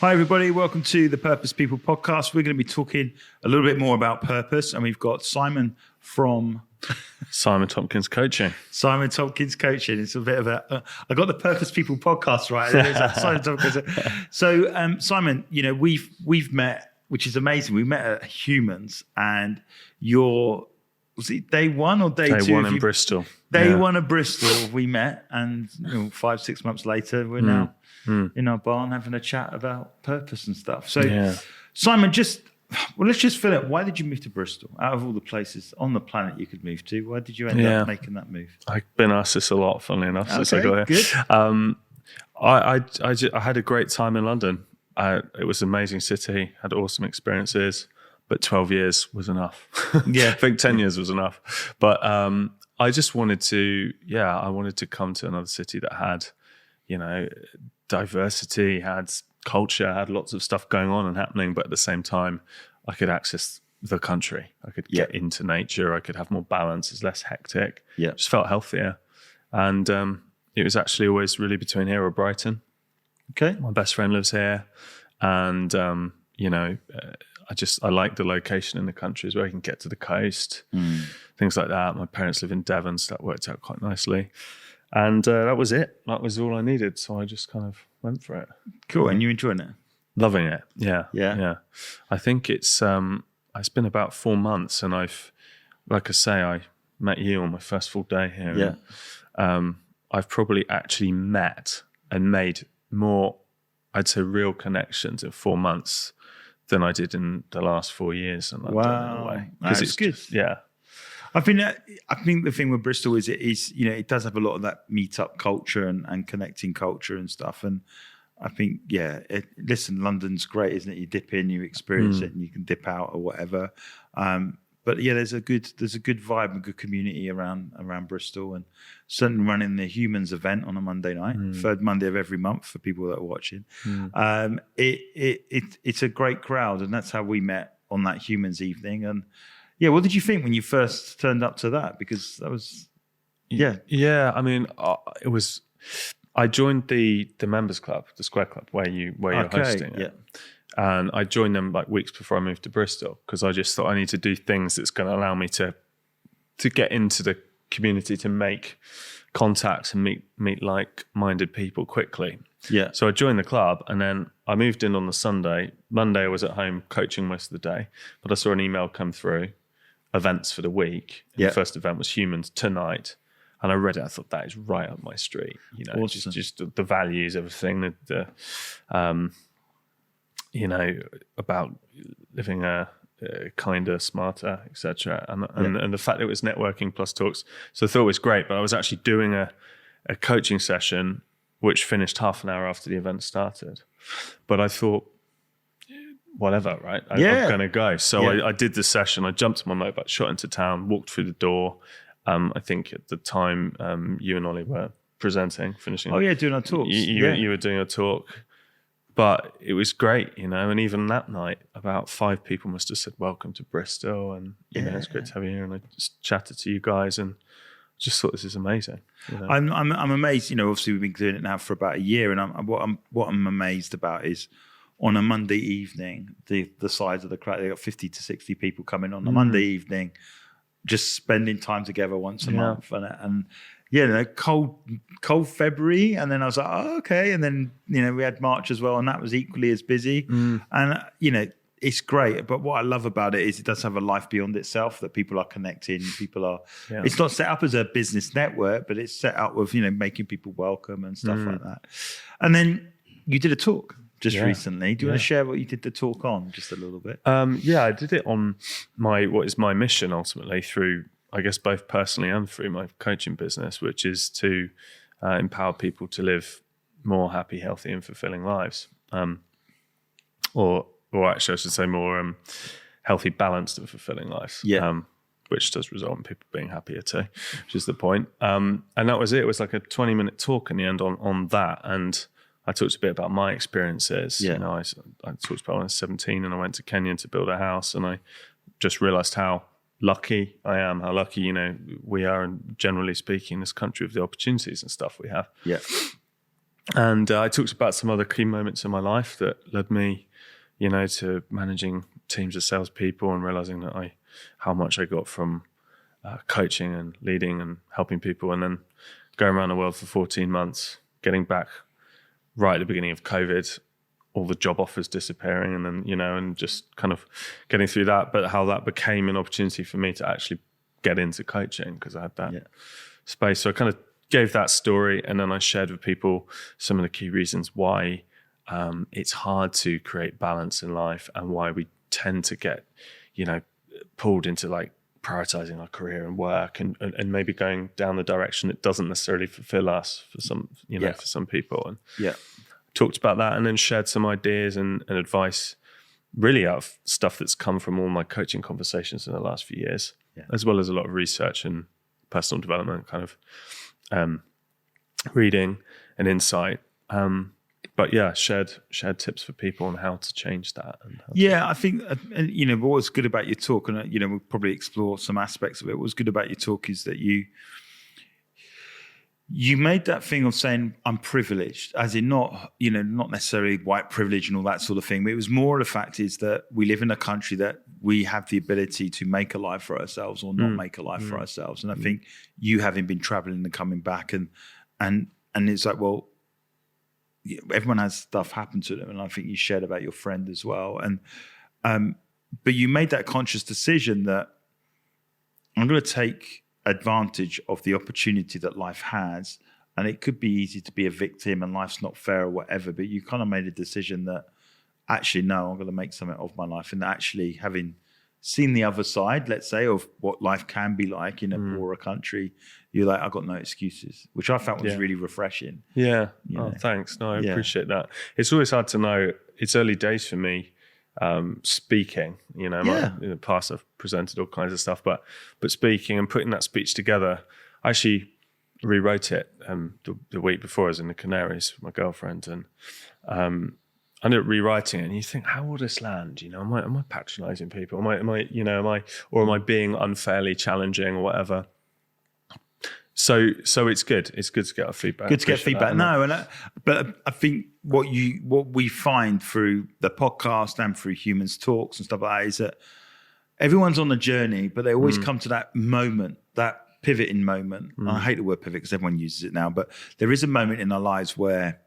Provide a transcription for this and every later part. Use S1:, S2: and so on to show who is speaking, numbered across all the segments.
S1: Hi, everybody. Welcome to the Purpose People podcast. We're going to be talking a little bit more about purpose, and we've got Simon from
S2: Tomkins Coaching.
S1: Simon Tomkins Coaching. It's a bit of a. I got the Purpose People podcast right. Simon Tomkins. So, Simon, you know we've met, which is amazing. We met at Humans, and was it day one or day two?
S2: Day one in Bristol.
S1: Day one of Bristol, we met, and 5-6 months later, we're now in our barn having a chat about purpose and stuff. So, Simon, let's just fill it. Why did you move to Bristol? Out of all the places on the planet you could move to, why did you end up making that move?
S2: I've been asked this a lot, funnily enough, since I got here.
S1: Good.
S2: I had a great time in London. It was an amazing city, had awesome experiences, but 12 years was enough.
S1: Yeah.
S2: I think 10 years was enough. But I just wanted to come to another city that had, diversity, had culture, had lots of stuff going on and happening, but at the same time, I could access the country. I could get into nature. I could have more balance. It's less hectic.
S1: Yeah.
S2: Just felt healthier. And it was actually always really between here or Brighton.
S1: Okay.
S2: My best friend lives here. And, I like the location in the country where I can get to the coast, things like that. My parents live in Devon, so that worked out quite nicely. And that was it. That was all I needed. So I just kind of went for it.
S1: Cool. And you enjoying it?
S2: Loving it. Yeah. I think it's been about 4 months, and I met you on my first full day here.
S1: Yeah.
S2: And, I've probably actually met and made more, I'd say, real connections in 4 months than I did in the last 4 years. And
S1: wow, that's good.
S2: Yeah.
S1: I think the thing with Bristol is it does have a lot of that meet-up culture and connecting culture and stuff. And I think, listen, London's great, isn't it? You dip in, you experience it, and you can dip out or whatever. But yeah, there's a good vibe and good community around Bristol, and certainly running the Humans event on a Monday night, third Monday of every month for people that are watching. It's a great crowd, and that's how we met on that Humans evening. And yeah, what did you think when you first turned up to that? Because that was
S2: I mean, it was. I joined the members club, the Square Club, where you're hosting it. And I joined them like weeks before I moved to Bristol, because I just thought I need to do things that's going to allow me to get into the community, to make contacts and meet like-minded people quickly.
S1: Yeah.
S2: So I joined the club, and then I moved in on the Sunday. Monday I was at home coaching most of the day, but I saw an email come through, events for the week. The first event was Humans tonight. And I read it. I thought, that is right up my street.
S1: Awesome.
S2: just the values, everything, about living a kinder, smarter, etc. And the fact that it was networking plus talks. So I thought it was great. But I was actually doing a coaching session which finished half an hour after the event started. But I thought, whatever, right? I'm going to go. So I did the session. I jumped on my motorbike, shot into town, walked through the door. I think at the time you and Ollie were finishing.
S1: Oh yeah, doing our talks.
S2: You were doing a talk, but it was great, and even that night, about 5 people must have said, "Welcome to Bristol," and it's great to have you here. And I just chatted to you guys, and just thought, this is amazing.
S1: I'm amazed. Obviously we've been doing it now for about a year, and what I'm amazed about is on a Monday evening, the size of the crowd. They got 50 to 60 people coming on a Monday evening, just spending time together once a month, and cold February, and then I was like, oh, okay, and then we had March as well, and that was equally as busy, and it's great. But what I love about it is it does have a life beyond itself, that people are connecting, people are. It's not set up as a business network, but it's set up with making people welcome and stuff like that. And then you did a talk just recently. Do you want to share what you did the talk on, just a little bit?
S2: I did it on what is my mission ultimately, through, I guess, both personally and through my coaching business, which is to empower people to live more happy, healthy, and fulfilling lives. Or actually, I should say more healthy, balanced, and fulfilling lives. Yeah. Which does result in people being happier too, which is the point. And that was it. It was like a 20-minute talk in the end on that. And I talked a bit about my experiences. I talked about when I was 17 and I went to Kenya to build a house, and I just realized how lucky I am, how lucky, we are, and generally speaking, this country, of the opportunities and stuff we have.
S1: Yeah.
S2: And I talked about some other key moments in my life that led me, to managing teams of salespeople and realizing that how much I got from coaching and leading and helping people, and then going around the world for 14 months, getting back right at the beginning of COVID, all the job offers disappearing, and then, and just kind of getting through that, but how that became an opportunity for me to actually get into coaching because I had that space. So I kind of gave that story, and then I shared with people some of the key reasons why it's hard to create balance in life and why we tend to get, pulled into like prioritizing our career and work and maybe going down the direction that doesn't necessarily fulfill us for some, for some people. And talked about that, and then shared some ideas and advice really out of stuff that's come from all my coaching conversations in the last few years, as well as a lot of research and personal development kind of reading and insight. But shared tips for people on how to change that.
S1: I think, what was good about your talk, and, we'll probably explore some aspects of it. What was good about your talk is that you made that thing of saying, I'm privileged, as in not necessarily white privilege and all that sort of thing, but it was more the fact is that we live in a country that we have the ability to make a life for ourselves or not make a life for ourselves. And I think you having been traveling and coming back and it's like, well, everyone has stuff happen to them. And I think you shared about your friend as well. And, but you made that conscious decision that I'm going to take advantage of the opportunity that life has. And it could be easy to be a victim and life's not fair or whatever, but you kind of made a decision that actually, no, I'm going to make something of my life. And actually having seen the other side, let's say, of what life can be like in a poorer country, you're like, I've got no excuses, which I found was really refreshing.
S2: Yeah. Thanks. No, I appreciate that. It's always hard to know. It's early days for me speaking, in the past I've presented all kinds of stuff, but speaking and putting that speech together, I actually rewrote it the week before I was in the Canaries with my girlfriend, and I ended up rewriting it, and you think, how will this land? Am I patronizing people? Am I being unfairly challenging or whatever? So it's good. It's good to get our feedback.
S1: Good to get feedback. But I think what we find through the podcast and through Humans Talks and stuff like that is that everyone's on a journey, but they always come to that moment, that pivoting moment. And I hate the word pivot because everyone uses it now, but there is a moment in our lives where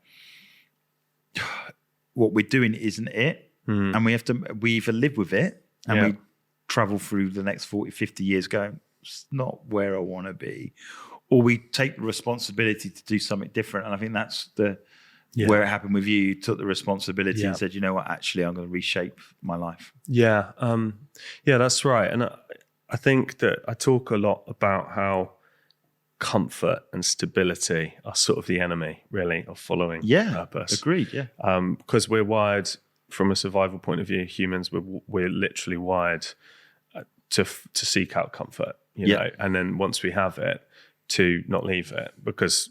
S1: what we're doing isn't it, and we either live with it and we travel through the next 40, 50 years going, it's not where I want to be, or we take the responsibility to do something different. And I think that's where it happened with you. You took the responsibility and said, you know what, actually, I'm going to reshape my life.
S2: Yeah. That's right. And I think that I talk a lot about how comfort and stability are sort of the enemy, really, of following purpose.
S1: Agreed,
S2: because we're wired, from a survival point of view, humans, we're literally wired to seek out comfort, you know, and then once we have it, to not leave it, because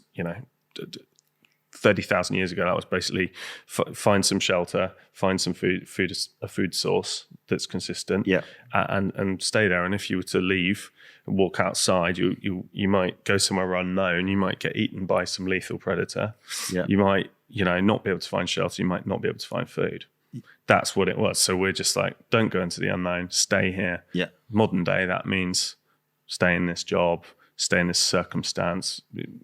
S2: 30,000 years ago that was basically find some shelter, find some a food source that's consistent, and stay there. And if you were to leave and walk outside, you might go somewhere unknown, you might get eaten by some lethal predator, you might not be able to find shelter, you might not be able to find food. That's what it was. So we're just like, don't go into the unknown, stay here. Modern day, that means stay in this job, stay in this circumstance,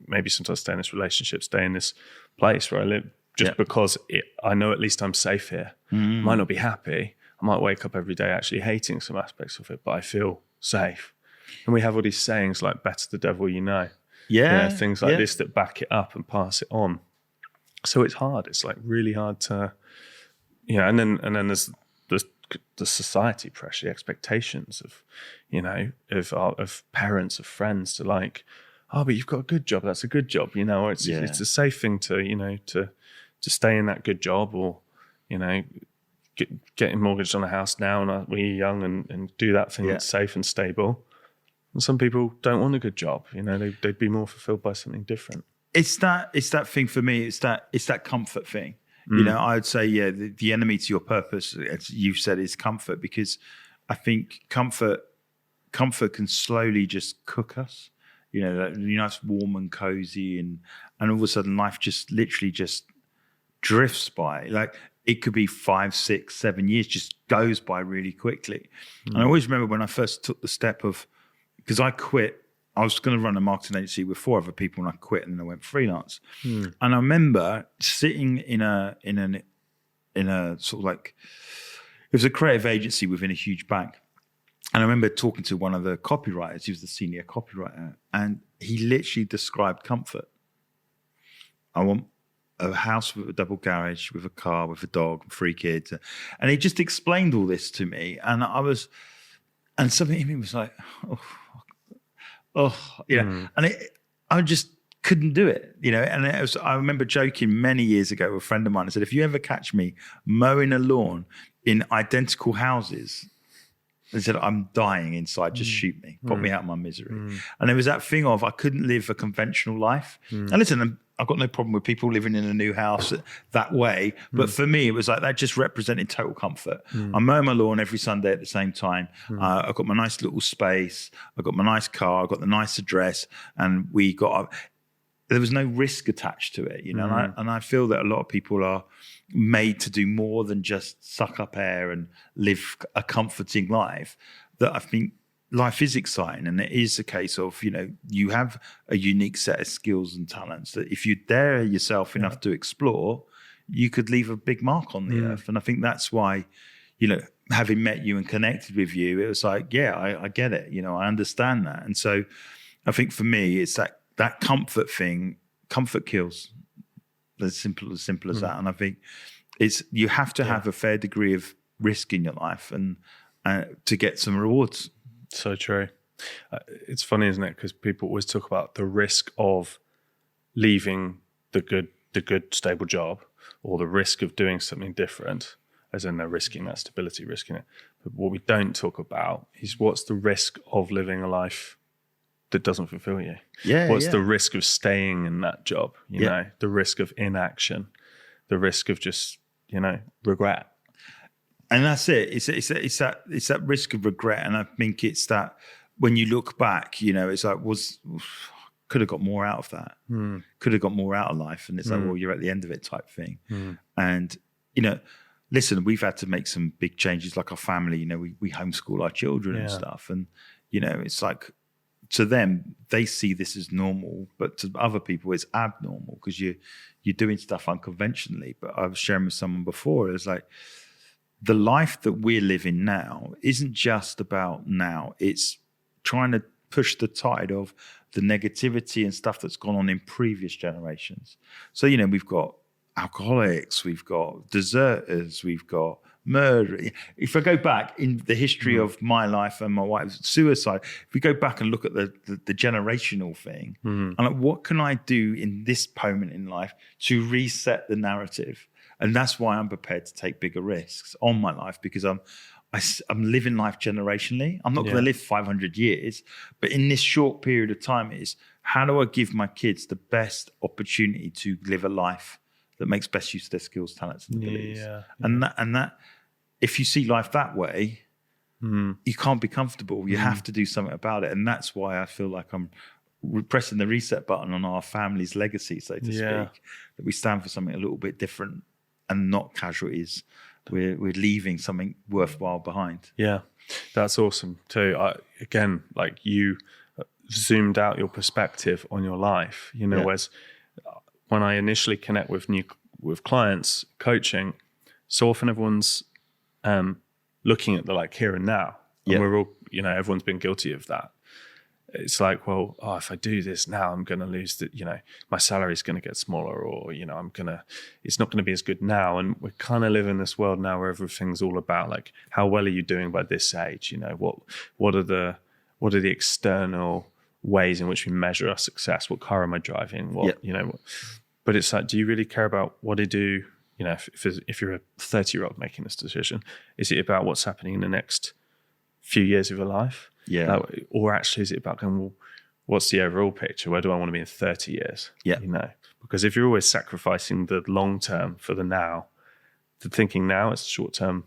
S2: maybe sometimes stay in this relationship, stay in this place where I live, just because I know at least I'm safe here. I might not be happy. I might wake up every day actually hating some aspects of it, but I feel safe. And we have all these sayings like, better the devil you know. Things like this that back it up and pass it on. So it's hard. It's like really hard to, and then there's the society pressure, the expectations of, of parents, of friends to like, oh, but you've got a good job. That's a good job. It's a safe thing to, to stay in that good job, or, getting mortgaged on a house now and we're young and do that thing that's safe and stable. And some people don't want a good job. They'd be more fulfilled by something different.
S1: It's that thing for me. It's that comfort thing. I would say, the enemy to your purpose, as you've said, is comfort, because I think comfort can slowly just cook us. you know, that nice, warm and cozy, and all of a sudden life just literally just drifts by. Like it could be 5, 6, 7 years, just goes by really quickly. And I always remember when I first took the step of, because I quit, I was going to run a marketing agency with 4 other people, and I quit, and then I went freelance. And I remember sitting in a sort of like, it was a creative agency within a huge bank. And I remember talking to one of the copywriters. He was the senior copywriter, and he literally described comfort. I want a house with a double garage, with a car, with a dog, 3 kids. And he just explained all this to me. And and something in me was like, yeah. And I just couldn't do it, you know. And I remember joking many years ago with a friend of mine. I said, if you ever catch me mowing a lawn in identical houses, I said, I'm dying inside, just shoot me, put me out of my misery. And there was that thing of I couldn't live a conventional life. And listen, I've got no problem with people living in a new house that way. But for me, it was like that just represented total comfort. I mow my lawn every Sunday at the same time. I've got my nice little space. I've got my nice car. I've got the nice address. And there was no risk attached to it, you know. And I feel that a lot of people are made to do more than just suck up air and live a comforting life. That I think life is exciting, and it is a case of, you know, you have a unique set of skills and talents that if you dare yourself enough to explore, you could leave a big mark on the earth. And I think that's why, you know, having met you and connected with you, it was like, yeah, I get it, you know, I understand that. And so I think for me, it's that comfort thing. Comfort kills. As simple as that. And I think you have to have a fair degree of risk in your life and to get some rewards.
S2: So true. It's funny, isn't it? Because people always talk about the risk of leaving the good stable job, or the risk of doing something different, as in they're risking that stability, risking it. But what we don't talk about is what's the risk of living a life that doesn't fulfill you. What's the risk of staying in that job? You know, the risk of inaction, the risk of just, you know, regret.
S1: And that's it. It's that risk of regret. And I think it's that when you look back, you know, it's like, could have got more out of that. Could have got more out of life. And it's like, well, you're at the end of it type thing. And, you know, listen, we've had to make some big changes, like our family, you know, we homeschool our children and stuff. And, you know, it's like, to them, they see this as normal, but to other people, it's abnormal because you're doing stuff unconventionally. But I was sharing with someone before, it's like the life that we're living now isn't just about now. It's trying to push the tide of the negativity and stuff that's gone on in previous generations. So, you know, we've got alcoholics, we've got deserters, we've got murder. If I go back in the history of my life and my wife's suicide, if we go back and look at the generational thing, and like, what can I do in this moment in life to reset the narrative? And that's why I'm prepared to take bigger risks on my life, because I'm living life generationally. I'm not going to live 500 years, but in this short period of time, is how do I give my kids the best opportunity to live a life that makes best use of their skills, talents, and abilities. And that, if you see life that way, you can't be comfortable. You have to do something about it. And that's why I feel like I'm pressing the reset button on our family's legacy, so to speak, that we stand for something a little bit different and not casualties. We're leaving something worthwhile behind. Yeah,
S2: that's awesome too. Again, like you zoomed out your perspective on your life, you know, whereas when I initially connect with clients coaching, so often everyone's looking at the like here and now, and we're all, you know, everyone's been guilty of that. It's like, well, if I do this now, I'm going to lose the, you know, my salary is going to get smaller, or, you know, it's not going to be as good now. And we kind of live in this world now where everything's all about like, how well are you doing by this age? You know, what are the external ways in which we measure our success? What car am I driving? You know, but it's like, do you really care about what I do? You know, if you're a 30-year-old making this decision, is it about what's happening in the next few years of your life? Or actually, is it about going, well, what's the overall picture? Where do I want to be in 30 years? You know, because if you're always sacrificing the long term for the now, the thinking now is short term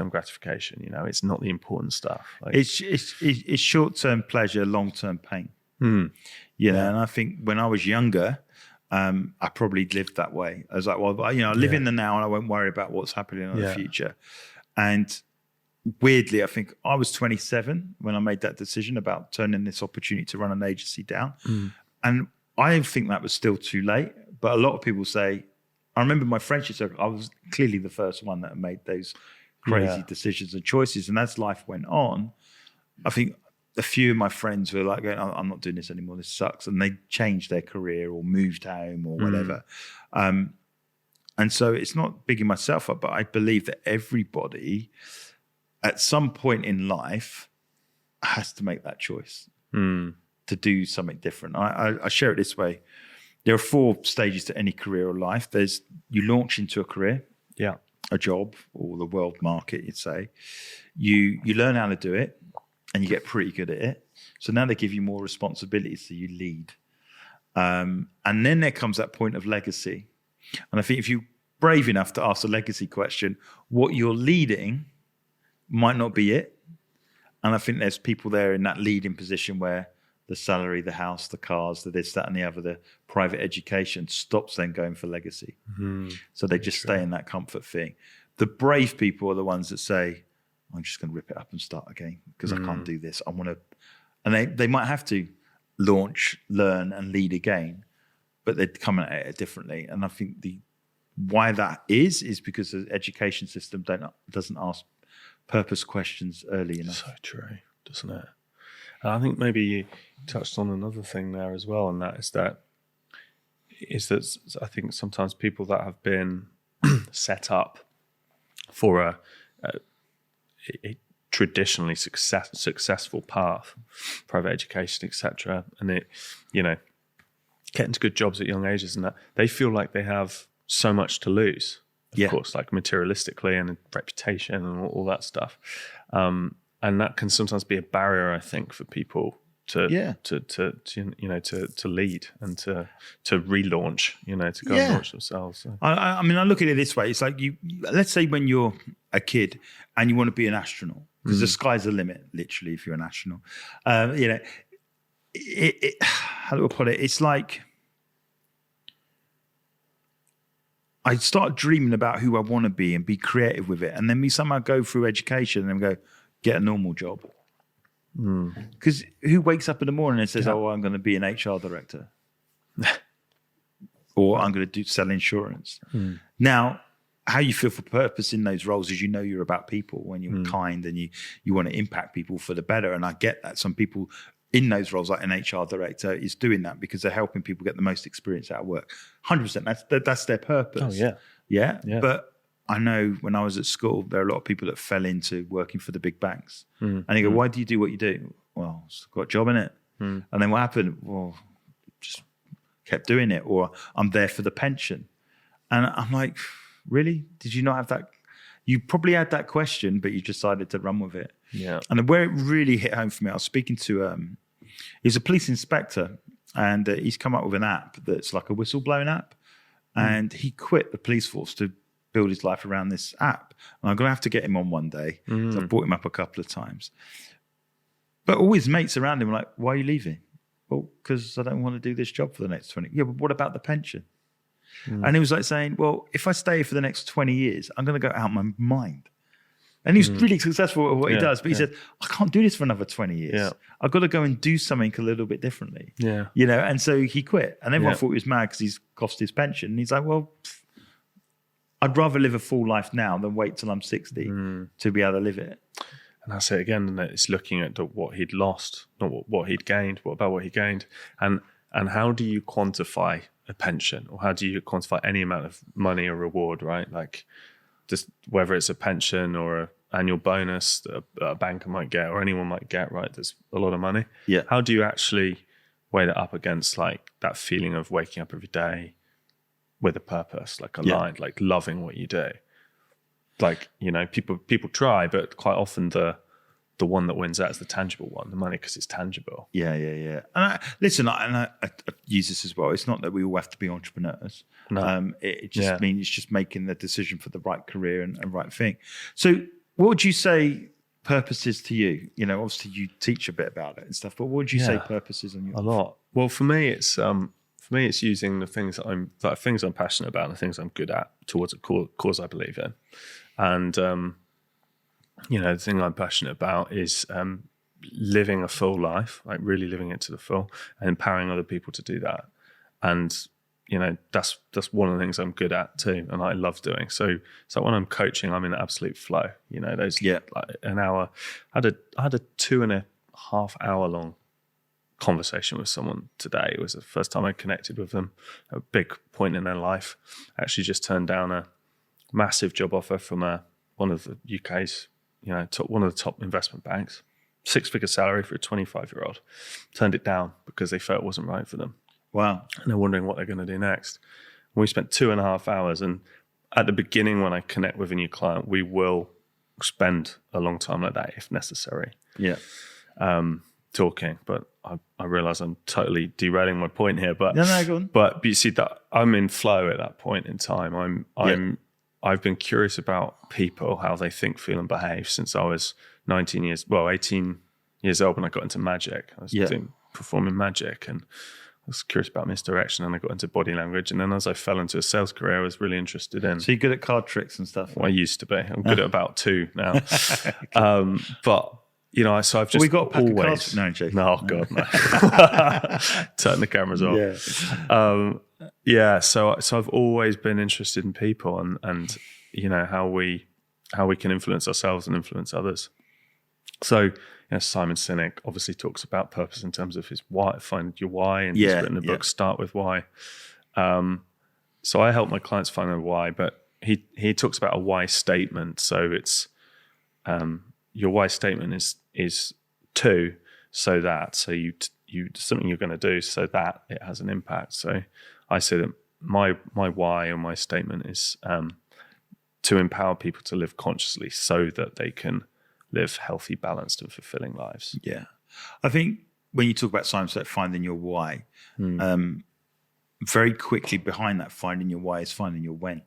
S2: gratification. You know, it's not the important stuff. Like,
S1: it's short term pleasure, long term pain. You know, and I think when I was younger, I probably lived that way. I was like, well, you know, I live in the now and I won't worry about what's happening in the future. And weirdly, I think I was 27 when I made that decision about turning this opportunity to run an agency down. And I think that was still too late. But a lot of people say, I remember my friendship circle, I was clearly the first one that made those crazy decisions and choices. And as life went on, I think a few of my friends were like, I'm not doing this anymore, this sucks. And they changed their career or moved home or whatever. And so it's not bigging myself up, but I believe that everybody at some point in life has to make that choice to do something different. I share it this way. There are 4 stages to any career or life. There's you launch into a career, a job or the world market, you'd say. You learn how to do it and you get pretty good at it. So now they give you more responsibility, so you lead. And then there comes that point of legacy. And I think if you're brave enough to ask a legacy question, what you're leading might not be it. And I think there's people there in that leading position where the salary, the house, the cars, the this, that, and the other, the private education stops them going for legacy. So they just stay in that comfort thing. The brave people are the ones that say, I'm just going to rip it up and start again because I can't do this. I want to, and they might have to launch, learn, and lead again, but they're coming at it differently. And I think why that is because the education system doesn't ask purpose questions early enough.
S2: So true, doesn't it? And I think maybe you touched on another thing there as well, and that is that I think sometimes people that have been set up for a traditionally successful path, private education, etc., and it, you know, get into good jobs at young ages, and that they feel like they have so much to lose. Of course, like materialistically and reputation and all that stuff. And that can sometimes be a barrier, I think, for people to lead and to relaunch, you know, to go and launch themselves. So.
S1: I mean, I look at it this way. It's like let's say when you're a kid and you want to be an astronaut, because the sky's the limit, literally, if you're an astronaut. You know, how do I put it? It's like I start dreaming about who I want to be and be creative with it. And then we somehow go through education and go, get a normal job. Because who wakes up in the morning and says, oh, I'm going to be an HR director? Or I'm going to sell insurance. Now, how you feel for purpose in those roles is you know you're about people when you're kind and you want to impact people for the better. And I get that. Some people in those roles, like an HR director, is doing that because they're helping people get the most experience out of work. 100%. That's their purpose.
S2: Oh, yeah.
S1: But I know when I was at school, there are a lot of people that fell into working for the big banks. And they go, why do you do what you do? Well, it's got a job in it. And then what happened? Well, just kept doing it. Or I'm there for the pension. And I'm like, really? Did you not have that? You probably had that question, but you decided to run with it.
S2: Yeah.
S1: And where it really hit home for me, I was speaking to, he's a police inspector, and he's come up with an app that's like a whistleblowing app. And he quit the police force to build his life around this app. And I'm going to have to get him on one day. So I've brought him up a couple of times. But all his mates around him were like, why are you leaving? Well, because I don't want to do this job for the next 20. Yeah, but what about the pension? And he was like saying, well, if I stay for the next 20 years, I'm going to go out my mind. And he's really successful at what he does. But he said, I can't do this for another 20 years.
S2: Yeah.
S1: I've got to go and do something a little bit differently.
S2: Yeah.
S1: You know, and so he quit. And everyone thought he was mad because he's cost his pension. And he's like, well, I'd rather live a full life now than wait till I'm 60 to be able to live it.
S2: And that's it again, isn't it? It's looking at what he'd lost, not what he'd gained. What about what he gained? And how do you quantify a pension, or how do you quantify any amount of money or reward, right? Like just whether it's a pension or an annual bonus that a banker might get or anyone might get, right? There's a lot of money.
S1: Yeah.
S2: How do you actually weigh that up against like that feeling of waking up every day with a purpose, like aligned, like loving what you do? Like, you know, people try, but quite often the one that wins out is the tangible one, the money, because it's tangible.
S1: Yeah. And I use this as well. It's not that we all have to be entrepreneurs.
S2: No.
S1: It just means it's just making the decision for the right career and right thing. So what would you say purpose is to you? You know, obviously you teach a bit about it and stuff, but what would you say purpose is on your?
S2: A lot. Well, for me, it's using the things that I'm passionate about and the things I'm good at towards a cause I believe in. And the thing I'm passionate about is living a full life, like really living it to the full, and empowering other people to do that. And that's one of the things I'm good at too, and I love doing. So when I'm coaching, I'm in absolute flow. Like an hour. I had a 2.5 hour long conversation with someone today. It was the first time I connected with them. A big point in their life. I actually just turned down a massive job offer from one of the UK's, one of the top investment banks. 6-figure salary for a 25-year-old. Turned it down because they felt it wasn't right for them.
S1: Wow.
S2: And they're wondering what they're going to do next. We spent 2.5 hours, and at the beginning when I connect with a new client, we will spend a long time like that if necessary.
S1: Yeah.
S2: Talking, but I realize I'm totally derailing my point here. But
S1: no, go on.
S2: But you see that I'm in flow at that point in time. I've been curious about people, how they think, feel, and behave since I was 18 years old when I got into magic. I was performing magic, and I was curious about misdirection, and I got into body language. And then as I fell into a sales career, I was really interested in.
S1: So you're good at card tricks and stuff?
S2: Well, I used to be. I'm good at about 2 now. But so I've just
S1: we got a pack
S2: always.
S1: Of cards. No, Jake.
S2: No, God, no. Turn the cameras off. So I've always been interested in people and how we can influence ourselves and influence others. So Simon Sinek obviously talks about purpose in terms of his why, find your why, and he's written a book, Start With Why. So I help my clients find their why, but he talks about a why statement. So it's your why statement is to, so you something you're going to do so that it has an impact. So I say that my why or my statement is to empower people to live consciously so that they can live healthy, balanced, and fulfilling lives.
S1: Yeah. I think when you talk about Simon Sinek, finding your why, very quickly behind that finding your why is finding your when.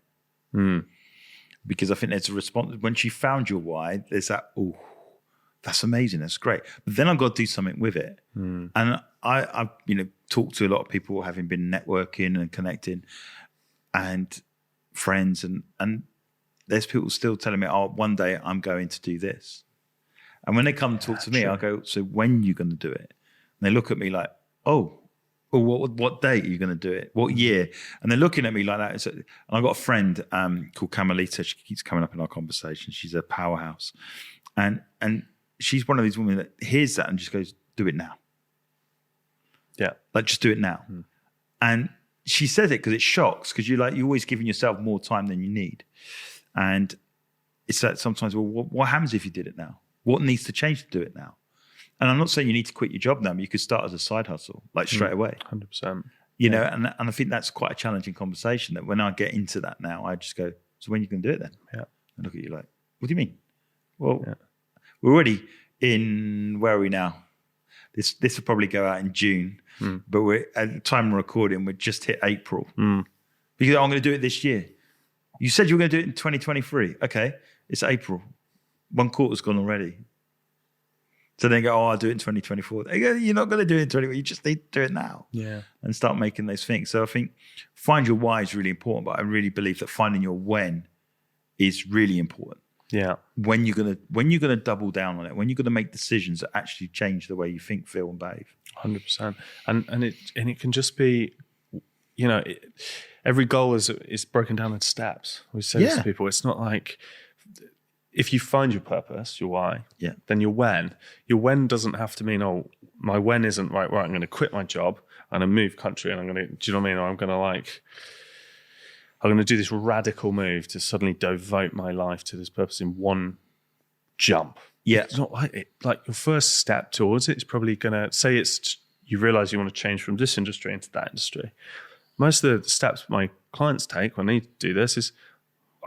S1: Because I think there's a response. Once you found your why, there's that, oh, that's amazing, that's great. But then I've got to do something with it. And I've talked to a lot of people, having been networking and connecting and friends, and there's people still telling me, oh, one day I'm going to do this. And when they come and talk to me, I go, so when are you going to do it? And they look at me like, oh, what date are you going to do it? What year? And they're looking at me like that. And I've got a friend called Carmelita. She keeps coming up in our conversation. She's a powerhouse. And she's one of these women that hears that and just goes, do it now.
S2: Yeah.
S1: Like, just do it now. And she says it because it shocks, because you're always giving yourself more time than you need. And it's that sometimes, well, what happens if you did it now? What needs to change to do it now? And I'm not saying you need to quit your job now, but you could start as a side hustle, like straight away.
S2: 100%.
S1: And I think that's quite a challenging conversation, that when I get into that now, I just go, so when are you going to do it then?
S2: Yeah.
S1: And look at you like, what do you mean? Well, we're already in, where are we now? This will probably go out in June, but we're at the time we're recording, we're just hit April. Because I'm going to do it this year. You said you were going to do it in 2023. Okay, it's April. 1 quarter's gone already. So then go, I'll do it in 2024. They go, you're not going to do it in 2024. You just need to do it now.
S2: Yeah. And
S1: start making those things. So I think find your why is really important, but I really believe that finding your when is really important. Yeah. When you're gonna double down on it, when you're gonna make decisions that actually change the way you think, feel, and behave.
S2: 100%. And it can just be, every goal is broken down into steps. We say this to people. It's not like, if you find your purpose, your why, then your when doesn't have to mean, oh, my when isn't right, I'm going to quit my job, I'm going to move country, and I'm going to, do you know what I mean? Or I'm going to do this radical move to suddenly devote my life to this purpose in one jump. Yeah. It's not like it. Like, your first step towards it is probably going to, say you realize you want to change from this industry into that industry. Most of the steps my clients take when they do this is,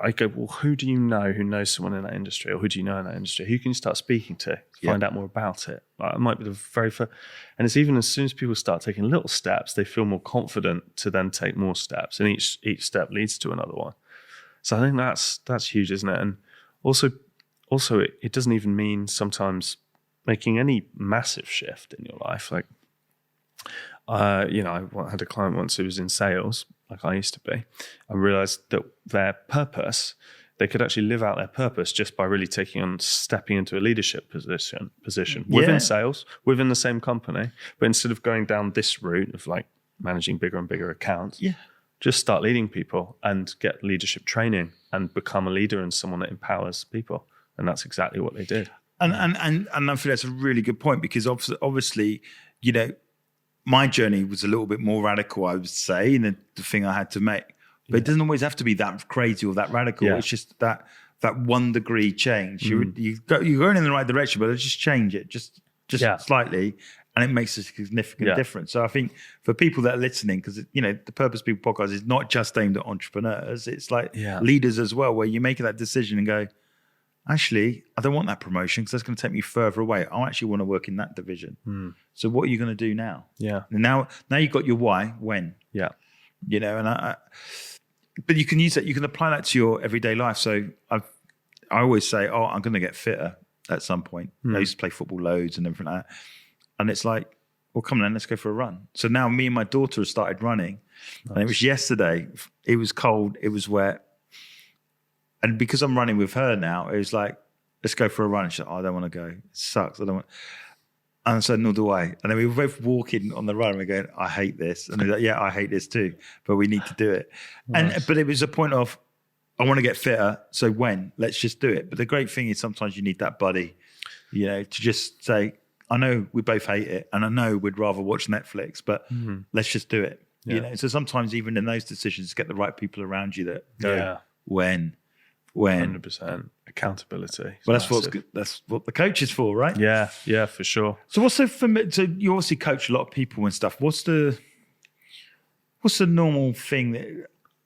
S2: I go, well, who do you know who knows someone in that industry, or who do you know in that industry? Who can you start speaking to find out more about it? Like, it might be the very first. And it's even as soon as people start taking little steps, they feel more confident to then take more steps, and each step leads to another one. So I think that's huge, isn't it? And also, also, it doesn't even mean sometimes making any massive shift in your life. Like, I had a client once who was in sales, like I used to be, and realized that their purpose, they could actually live out their purpose just by really stepping into a leadership position within sales, within the same company. But instead of going down this route of like managing bigger and bigger accounts, just start leading people and get leadership training and become a leader and someone that empowers people. And that's exactly what they did.
S1: And I think that's a really good point, because obviously, my journey was a little bit more radical, I would say, in the thing I had to make. But it doesn't always have to be that crazy or that radical. Yeah. It's just that 1 degree change. You're going in the right direction, but just change it, just slightly, and it makes a significant difference. So I think for people that are listening, because the Purpose People podcast is not just aimed at entrepreneurs, it's like leaders as well, where you're making that decision and go, actually, I don't want that promotion because that's going to take me further away. I actually want to work in that division. So what are you going to do now? Yeah. And now you've got your why, when. Yeah. But you can use that. You can apply that to your everyday life. So I always say, I'm going to get fitter at some point. I used to play football loads and everything like that. And it's like, well, come on then, let's go for a run. So now me and my daughter have started running. Nice. And it was yesterday. It was cold. It was wet. And because I'm running with her now, it was like, let's go for a run. And she's like, I don't want to go. It sucks. I don't want. And I said, nor do I. And then we were both walking on the run. And we're going, I hate this. And they're like, yeah, I hate this too. But we need to do it. Nice. But it was a point of, I want to get fitter. So when? Let's just do it. But the great thing is sometimes you need that buddy, to just say, I know we both hate it. And I know we'd rather watch Netflix, but let's just do it. Yeah. So sometimes even in those decisions, get the right people around you that go, when.
S2: 100% accountability.
S1: Well, that's what the coach is for, right?
S2: Yeah, for sure.
S1: So so you obviously coach a lot of people and stuff. What's the normal thing that,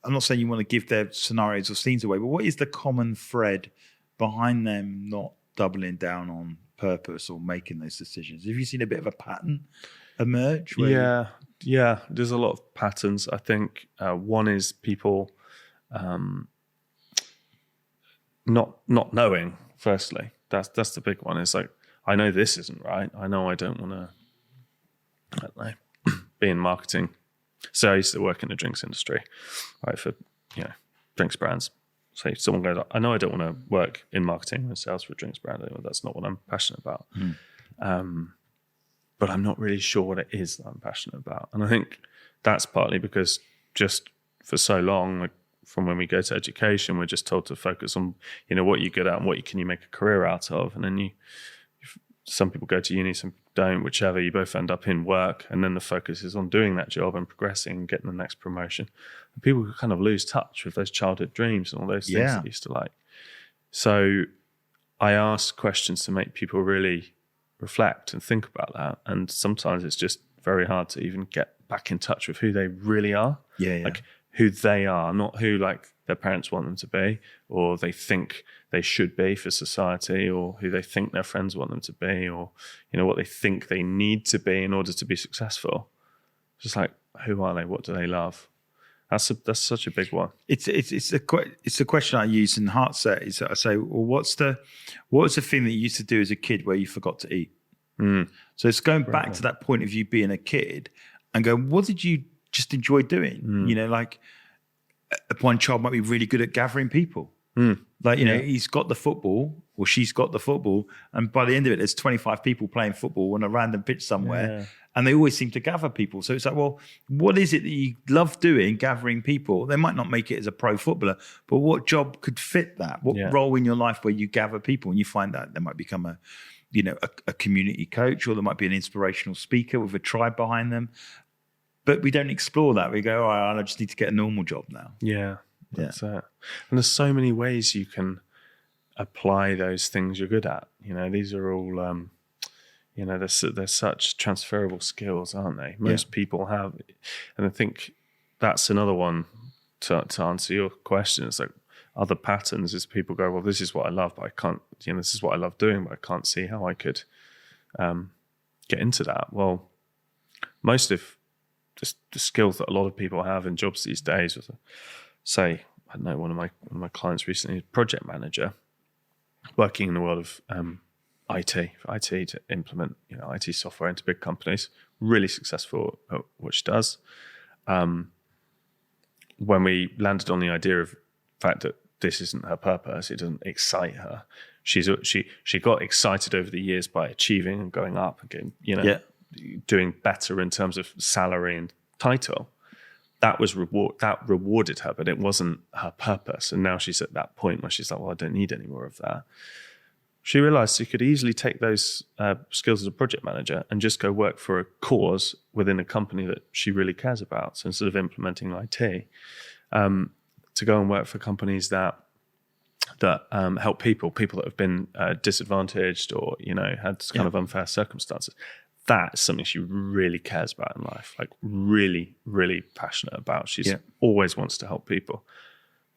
S1: I'm not saying you want to give their scenarios or scenes away, but what is the common thread behind them not doubling down on purpose or making those decisions? Have you seen a bit of a pattern emerge?
S2: Yeah. There's a lot of patterns. I think one is people not knowing. Firstly, that's the big one. It's like, I know this isn't right. I know I don't want to, be in marketing. So I used to work in the drinks industry, right, for drinks brands. So someone goes, I know I don't want to work in marketing and sales for a drinks brand. That's not what I'm passionate about. But I'm not really sure what it is that I'm passionate about. And I think that's partly because just for so long, like, from when we go to education, we're just told to focus on, what you're good at and what can you make a career out of. And then some people go to uni, some people don't, whichever, you both end up in work. And then the focus is on doing that job and progressing and getting the next promotion. And people kind of lose touch with those childhood dreams and all those things they used to like. So I ask questions to make people really reflect and think about that. And sometimes it's just very hard to even get back in touch with who they really are. Like, who they are, not who like their parents want them to be, or they think they should be for society, or who they think their friends want them to be, or what they think they need to be in order to be successful. Just like, who are they? What do they love? That's such a big one. It's
S1: a question I use in Heartset. Is I say, well, what's the thing that you used to do as a kid where you forgot to eat? So it's going back to that point of you being a kid and going, what did you just enjoy doing? Like one child might be really good at gathering people. He's got the football or she's got the football, and by the end of it, there's 25 people playing football on a random pitch somewhere, and they always seem to gather people. So it's like, well, what is it that you love doing, gathering people? They might not make it as a pro footballer, but what job could fit that? What role in your life where you gather people and you find that they might become a community coach, or there might be an inspirational speaker with a tribe behind them. But we don't explore that. We go, I just need to get a normal job now.
S2: That's it. And there's so many ways you can apply those things you're good at. These are all, they're such transferable skills, aren't they? Most people have. And I think that's another one to answer your question. It's like, other patterns is people go, well, this is what I love, but I can't, this is what I love doing, but I can't see how I could get into that. Well, most of just the skills that a lot of people have in jobs these days, say, I don't know, one of my clients recently, project manager, working in the world of IT to implement IT software into big companies. Really successful at what she does. When we landed on the idea of the fact that this isn't her purpose, it doesn't excite her. She got excited over the years by achieving and going up and getting, doing better in terms of salary and title. That rewarded her, but it wasn't her purpose. And now she's at that point where she's like, well, I don't need any more of that. She realized she could easily take those skills as a project manager and just go work for a cause within a company that she really cares about. So instead of implementing IT, to go and work for companies that help people that have been disadvantaged or, had kind of unfair circumstances. That is something she really cares about in life, like really, really passionate about. She's always wants to help people.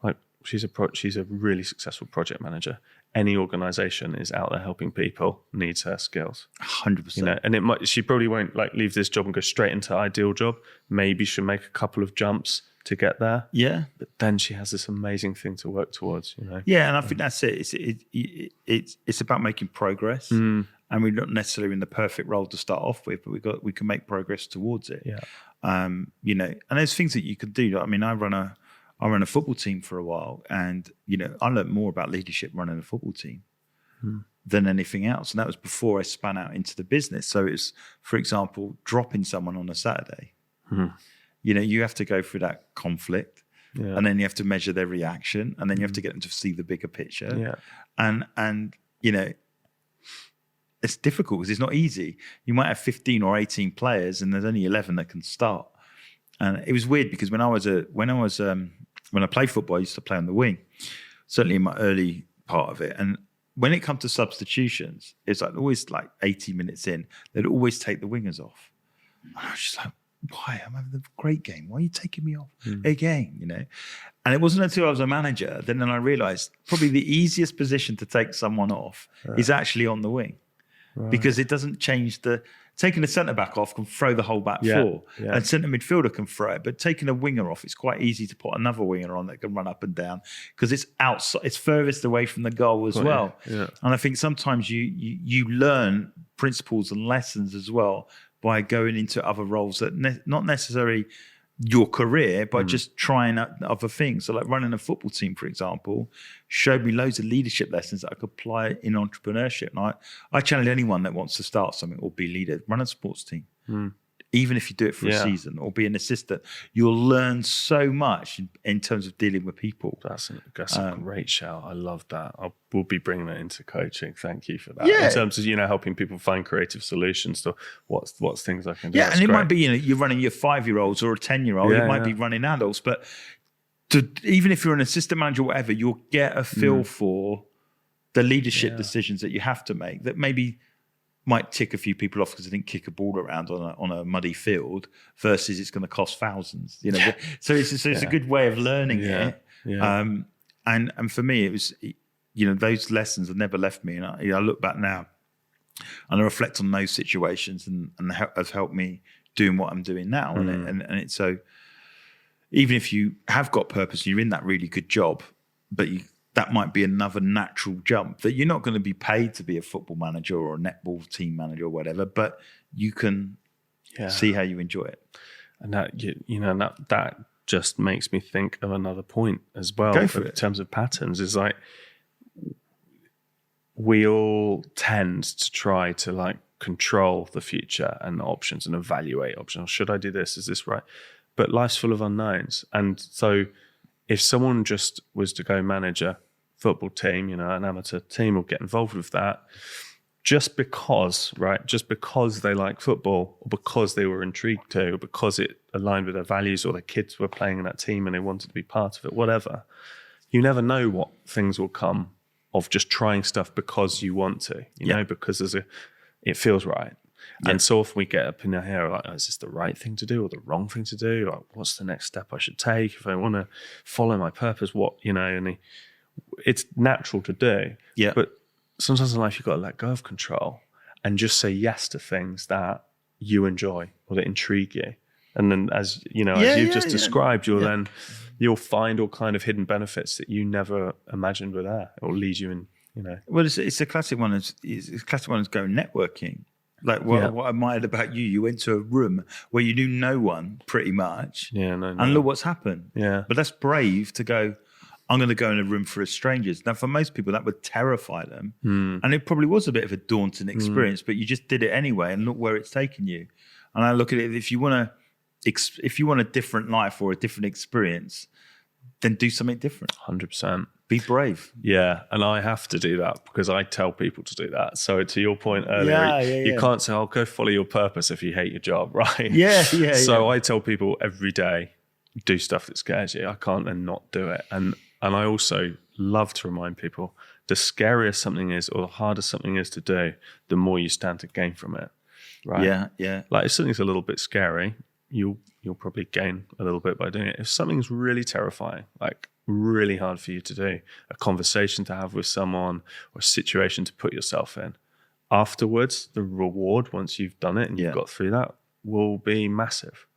S2: Like she's a really successful project manager. Any organization is out there helping people needs her skills.
S1: 100%.
S2: And she probably won't like leave this job and go straight into her ideal job. Maybe she'll make a couple of jumps to get there.
S1: Yeah.
S2: But then she has this amazing thing to work towards,
S1: Yeah, and I think that's it. It's about making progress. And we're not necessarily in the perfect role to start off with, but we can make progress towards it.
S2: Yeah.
S1: And there's things that you can do. I mean, I run a football team for a while, and I learned more about leadership running a football team than anything else. And that was before I span out into the business. So it's, for example, dropping someone on a Saturday. You have to go through that conflict, and then you have to measure their reaction, and then you have to get them to see the bigger picture.
S2: Yeah.
S1: And it's difficult because it's not easy. You might have 15 or 18 players, and there's only 11 that can start. And it was weird because when I played football, I used to play on the wing, certainly in my early part of it. And when it comes to substitutions, it's like always like 80 minutes in, they'd always take the wingers off. And I was just like, why? I'm having a great game. Why are you taking me off again? And it wasn't until I was a manager, then I realized probably the easiest position to take someone off is actually on the wing. Right. Because it doesn't change taking a centre back off can throw the whole back four, and centre midfielder can throw it. But taking a winger off, it's quite easy to put another winger on that can run up and down because it's outside, it's furthest away from the goal as well. Yeah. And I think sometimes you learn principles and lessons as well by going into other roles that not necessarily your career, but just trying out other things. So like running a football team, for example, showed me loads of leadership lessons that I could apply in entrepreneurship. And I challenge anyone that wants to start something or be leader, run a sports team. Even if you do it for a season or be an assistant, you'll learn so much in terms of dealing with people.
S2: That's a great shout. I love that. We'll be bringing that into coaching. Thank you for that.
S1: Yeah.
S2: In terms of, helping people find creative solutions to what's things I can do.
S1: Yeah, and it might be, you're running your 5-year-olds or a 10-year-old. It might be running adults. But even if you're an assistant manager or whatever, you'll get a feel for the leadership decisions that you have to make that maybe might tick a few people off because they didn't kick a ball around on a muddy field versus it's going to cost thousands. So it's a good way of learning it. Yeah. And for me, it was those lessons have never left me. And I look back now and I reflect on those situations and has helped me doing what I'm doing now. And it's so even if you have got purpose, and you're in that really good job, but that might be another natural jump that you're not going to be paid to be a football manager or a netball team manager or whatever, but you can see how you enjoy it.
S2: And that just makes me think of another point as well.
S1: Go for it.
S2: In terms of patterns, is like we all tend to try to control the future and options and evaluate options. Should I do this? Is this right? But life's full of unknowns. And so if someone just was to go manage a football team, an amateur team, or get involved with that, just because they like football, or because they were intrigued to, or because it aligned with their values, or their kids were playing in that team and they wanted to be part of it, whatever, you never know what things will come of just trying stuff because you want to, because it feels right. Yeah. And so often we get up in our hair like, is this the right thing to do or the wrong thing to do? Like, what's the next step I should take if I want to follow my purpose? And it's natural to do. Yeah. But sometimes in life you've got to let go of control and just say yes to things that you enjoy or that intrigue you. And then as you've just described, you'll find all kind of hidden benefits that you never imagined were there. It will lead you in
S1: Well, it's a classic one. It's a classic one is going networking. Like what I admired about you, you went to a room where you knew no one pretty much.
S2: Yeah, no.
S1: And look what's happened.
S2: Yeah.
S1: But that's brave to go, I'm going to go in a room full of strangers. Now, for most people, that would terrify them. And it probably was a bit of a daunting experience, but you just did it anyway, and look where it's taken you. And I look at it, if you want a different life or a different experience, then do something different.
S2: 100%.
S1: Be brave.
S2: Yeah, and I have to do that because I tell people to do that. So to your point earlier, you can't say, "Oh, go follow your purpose" if you hate your job, right? So I tell people every day, do stuff that scares you. I can't then not do it. And I also love to remind people, the scarier something is or the harder something is to do, the more you stand to gain from it, right?
S1: Yeah.
S2: Like if something's a little bit scary, you'll probably gain a little bit by doing it. If something's really terrifying, like really hard for you to do, a conversation to have with someone or a situation to put yourself in, afterwards, the reward once you've done it and you've got through that will be massive.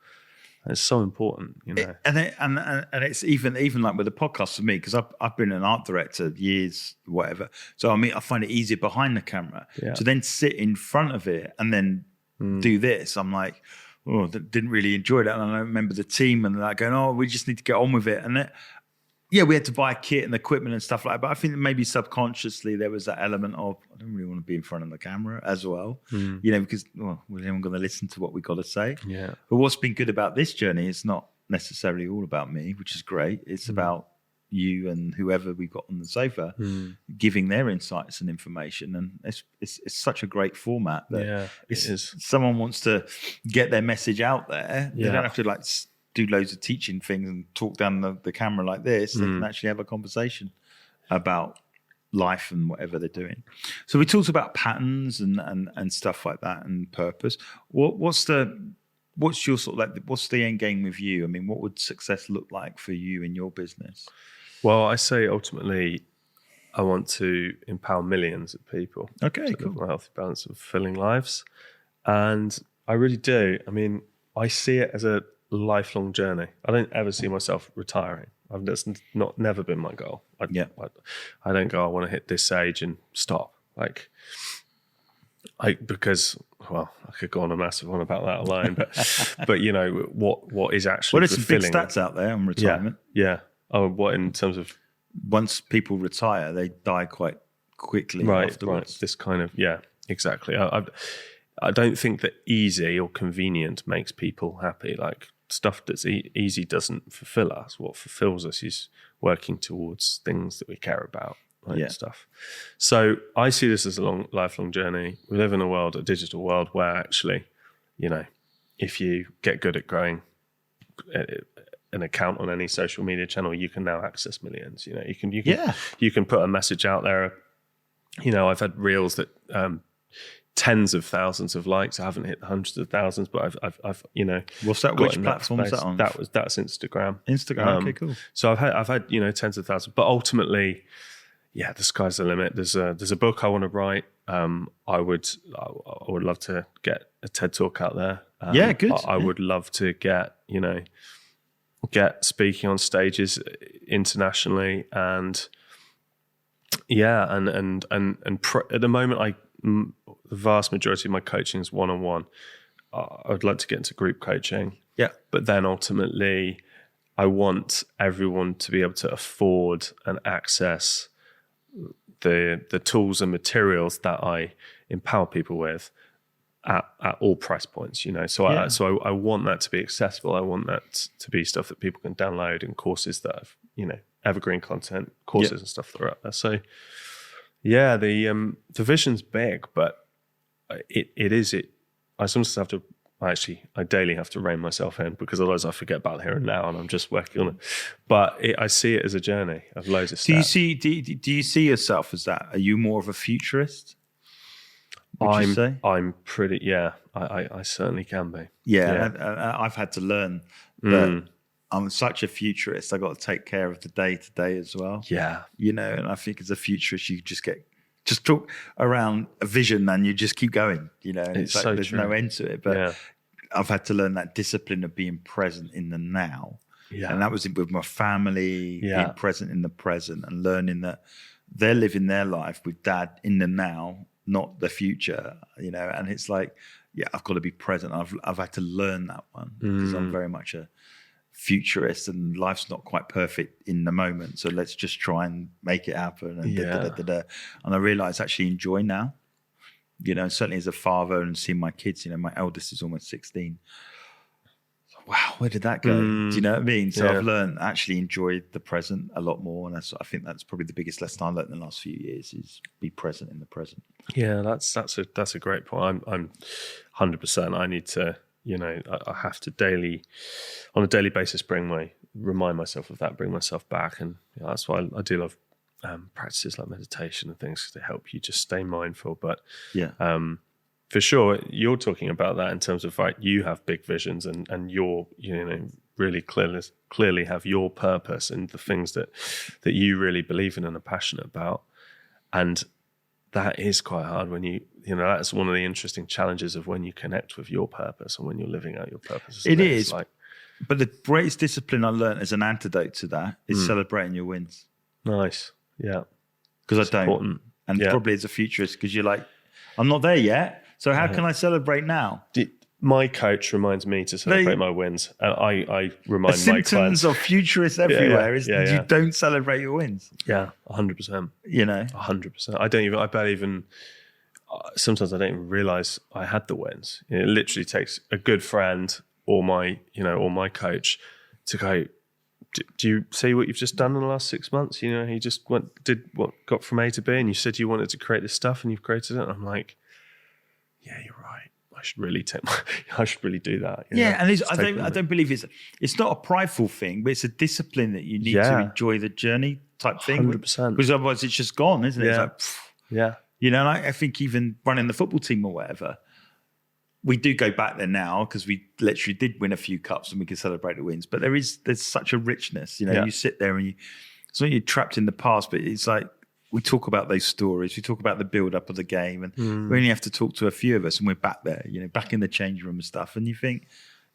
S2: It's so important,
S1: And it's even like with the podcast for me, because I've been an art director years, whatever. So I find it easier behind the camera to then sit in front of it and then do this. I'm like, oh, didn't really enjoy that. And I remember the team and they're like going, oh, we just need to get on with it. And we had to buy kit and equipment and stuff like that. But I think that maybe subconsciously there was that element of, I don't really want to be in front of the camera as well, because we're not going to listen to what we got to say.
S2: Yeah.
S1: But what's been good about this journey, it's not necessarily all about me, which is great. It's about you and whoever we've got on the sofa giving their insights and information. And it's such a great format that
S2: it is.
S1: Someone wants to get their message out there. They don't have to like do loads of teaching things and talk down the camera like this. They can actually have a conversation about life and whatever they're doing. So we talked about patterns and stuff like that and purpose. What's your sort of like, what's the end game with you? I mean, what would success look like for you in your business?
S2: Well, I say ultimately I want to empower millions of people.
S1: Okay,
S2: to live a healthy, balanced and fulfilling lives. And I really do. I mean, I see it as a lifelong journey. I don't ever see myself retiring. That's never been my goal. I don't go, I want to hit this age and stop. Because I could go on a massive one about that alone, but what is actually
S1: there's some big stats out there on retirement.
S2: Yeah. Oh, what in terms of
S1: once people retire, they die quite quickly afterwards.
S2: Right. This kind of exactly. I don't think that easy or convenient makes people happy. Like stuff that's easy doesn't fulfill us. What fulfills us is working towards things that we care about. Stuff. So I see this as a lifelong journey. We live in a digital world where actually, if you get good at growing an account on any social media channel, you can now access millions. You can put a message out there. I've had reels that tens of thousands of likes. I haven't hit the hundreds of thousands, but I've
S1: What's that? Which platform is that on?
S2: That's Instagram.
S1: Instagram. Okay, cool.
S2: So I've had tens of thousands, but ultimately, the sky's the limit. There's a book I want to write. I would love to get a TED Talk out there.
S1: Good.
S2: I would love to get speaking on stages internationally, and at the moment the vast majority of my coaching is one-on-one. I would like to get into group coaching.
S1: Yeah,
S2: but then ultimately, I want everyone to be able to afford and access the tools and materials that I empower people with at all price points, So I want that to be accessible. I want that to be stuff that people can download and courses that have, evergreen content, courses and stuff that are up there. So the vision's big, but it is. I sometimes have to. I daily have to rein myself in because otherwise I forget about here and now, and I'm just working on it. But I see it as a journey of loads of stuff.
S1: Do you see yourself as that? Are you more of a futurist?
S2: I'm pretty. Yeah, I certainly can be.
S1: Yeah. I've had to learn that I'm such a futurist. I got to take care of the day to day as well.
S2: Yeah,
S1: and I think as a futurist, you just talk around a vision and you just keep going, and it's like there's no end to it. But I've had to learn that discipline of being present in the now. Yeah. And that was with my family, being present in the present and learning that they're living their life with dad in the now, not the future, you know. And it's like, yeah, I've got to be present. I've had to learn that one because I'm very much a futurist and life's not quite perfect in the moment. So let's just try and make it happen. And And I realize actually enjoy now, you know, certainly as a father and seeing my kids, you know, my eldest is almost 16. Wow, where did that go? Do you know what I mean? So I've learned actually enjoy the present a lot more. And I think that's probably the biggest lesson I learned in the last few years is be present in the present.
S2: Yeah, that's a great point. I'm 100%. I need to, you know, I have to on a daily basis, remind myself of that, bring myself back. And you know, that's why I do love practices like meditation and things to help you just stay mindful. But for sure, you're talking about that in terms of like you have big visions and you're, you know, really clearly have your purpose and the things that you really believe in and are passionate about. And that is quite hard when you know, that's one of the interesting challenges of when you connect with your purpose and when you're living out your purpose.
S1: It is. But the greatest discipline I learned as an antidote to that is celebrating your wins.
S2: Nice. Yeah.
S1: Because I don't.
S2: Important.
S1: And probably as a futurist, because you're like, I'm not there yet. So how can I celebrate now?
S2: My coach reminds me to celebrate my wins. And I remind my clients.
S1: Symptoms of futurists everywhere is you don't celebrate your wins.
S2: Yeah, 100%.
S1: You know?
S2: 100%. Sometimes I don't even realize I had the wins. You know, it literally takes a good friend or my coach to go, do you see what you've just done in the last 6 months? You know, he just got from A to B and you said you wanted to create this stuff and you've created it. And I'm like, yeah, you're right. I should really do that.
S1: Yeah, and I don't believe it's not a prideful thing, but it's a discipline that you need to enjoy the journey type thing.
S2: 100%.
S1: Because otherwise it's just gone, isn't it?
S2: Yeah.
S1: It's like, you know, and I think even running the football team or whatever, we do go back there now because we literally did win a few cups and we can celebrate the wins. But there's such a richness, you know. You sit there and it's not you're trapped in the past, but it's like we talk about those stories. We talk about the build up of the game, and we only have to talk to a few of us, and we're back there, you know, back in the change room and stuff. And you think,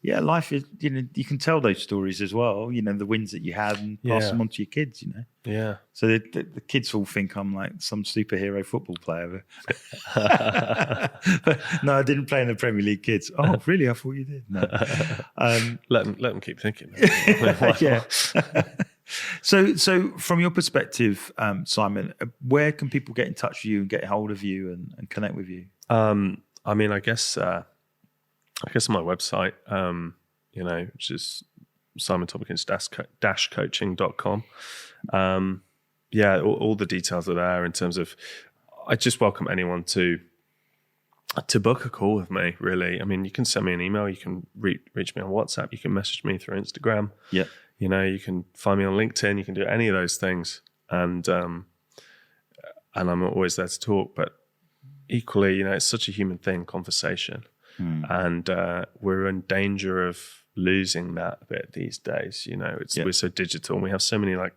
S1: yeah, life is, you know, you can tell those stories as well, you know, the wins that you had and pass them on to your kids, you know. Yeah. So the kids all think I'm like some superhero football player. No, I didn't play in the Premier League kids. Oh, really? I thought you did. No.
S2: Let them keep thinking.
S1: Yeah. So from your perspective, Simon, where can people get in touch with you and get hold of you and connect with you?
S2: I mean, I guess my website, you know, which is simontomkins-coaching.com. All the details are there in terms of, I just welcome anyone to book a call with me, really. I mean, you can send me an email, you can reach me on WhatsApp, you can message me through Instagram. Yeah. You know, you can find me on LinkedIn, you can do any of those things. And I'm always there to talk, but equally, you know, it's such a human thing, conversation. And we're in danger of losing that a bit these days. You know, we're so digital and we have so many like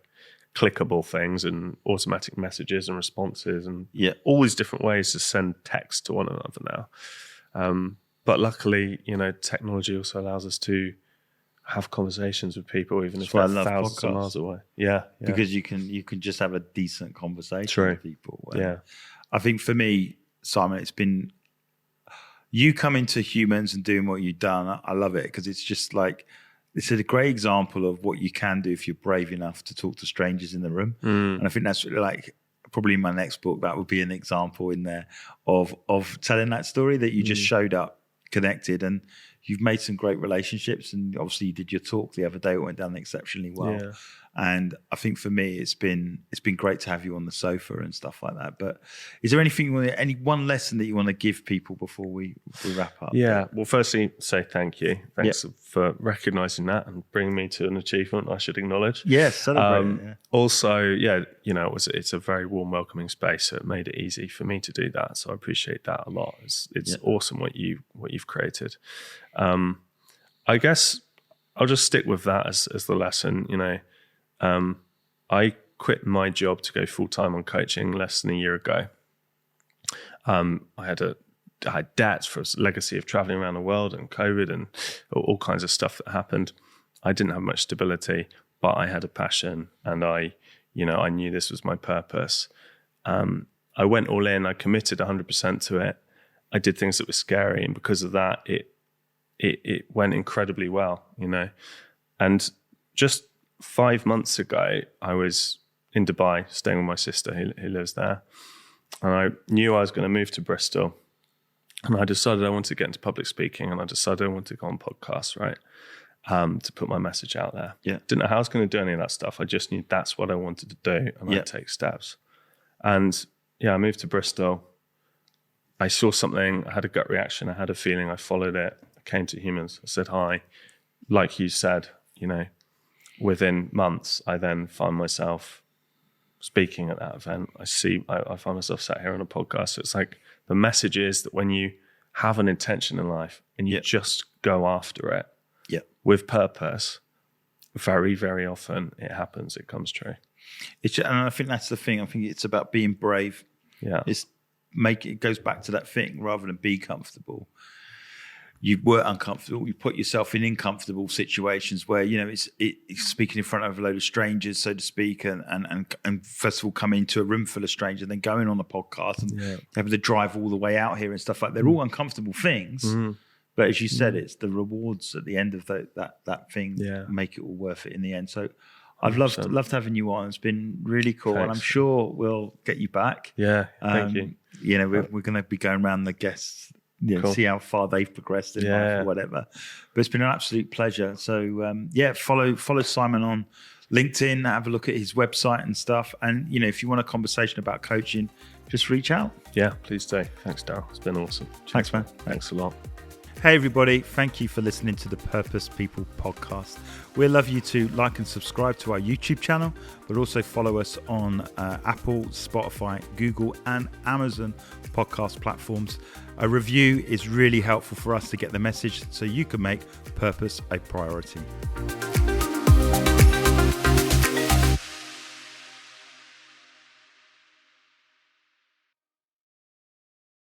S2: clickable things and automatic messages and responses and all these different ways to send text to one another now. But luckily, you know, technology also allows us to have conversations with people, even if they're thousands of miles away. Yeah.
S1: Because you can just have a decent conversation with people. I think for me, Simon, it's been you coming to Humans and doing what you've done. I love it because it's just like, it's a great example of what you can do if you're brave enough to talk to strangers in the room. And I think that's like probably in my next book, that would be an example in there of telling that story that you just showed up, connected, and you've made some great relationships. And obviously you did your talk the other day, it went down exceptionally well. And I think for me, it's been great to have you on the sofa and stuff like that. But is there any one lesson that you want to give people before we wrap up?
S2: Yeah. Well, firstly, say thank you. Thanks for recognizing that and bringing me to an achievement I should acknowledge.
S1: Yes, celebrate it.
S2: Also, you know, it's a very warm, welcoming space, so it made it easy for me to do that. So I appreciate that a lot. It's awesome what you've created. I guess I'll just stick with that as the lesson. You know, I quit my job to go full-time on coaching less than a year ago. I had debts for a legacy of traveling around the world and COVID and all kinds of stuff that happened. I didn't have much stability, but I had a passion and I knew this was my purpose. I went all in. I committed 100% to it. I did things that were scary, and because of that, it went incredibly well, you know. And just 5 months ago, I was in Dubai staying with my sister who lives there, and I knew I was going to move to Bristol, and I decided I wanted to get into public speaking, and I decided I wanted to go on podcasts, right, to put my message out there.
S1: Yeah.
S2: Didn't know how I was going to do any of that stuff. I just knew that's what I wanted to do, and I'd take steps. And yeah, I moved to Bristol. I saw something, I had a gut reaction, I had a feeling, I followed it, I came to Humans, I said hi. Like you said, you know, within months, I then find myself speaking at that event. I find myself sat here on a podcast. So it's like the message is that when you have an intention in life and you just go after it with purpose, very, very often it happens, it comes true.
S1: And I think that's the thing. I think it's about being brave.
S2: Yeah.
S1: It goes back to that thing, rather than be comfortable. You were uncomfortable. You put yourself in uncomfortable situations where, you know, it's speaking in front of a load of strangers, so to speak, and first of all coming into a room full of strangers, and then going on a podcast and having to drive all the way out here and stuff like that. They're all uncomfortable things. But as you said, it's the rewards at the end of that thing make it all worth it in the end. So I've loved having you on. It's been really cool.
S2: Thanks.
S1: And I'm sure we'll get you back.
S2: Yeah, thank you.
S1: You know, we're going to be going around the guests, you know, see how far they've progressed in life or whatever. But it's been an absolute pleasure. So follow Simon on LinkedIn, have a look at his website and stuff. And, you know, if you want a conversation about coaching, just reach out.
S2: Yeah, please do. Thanks, Darryl. It's been awesome.
S1: Thanks, man.
S2: Thanks a lot.
S1: Hey everybody, thank you for listening to the Purpose People podcast. We'd love you to like and subscribe to our YouTube channel, but also follow us on Apple, Spotify, Google and Amazon podcast platforms. A review is really helpful for us to get the message so you can make purpose a priority.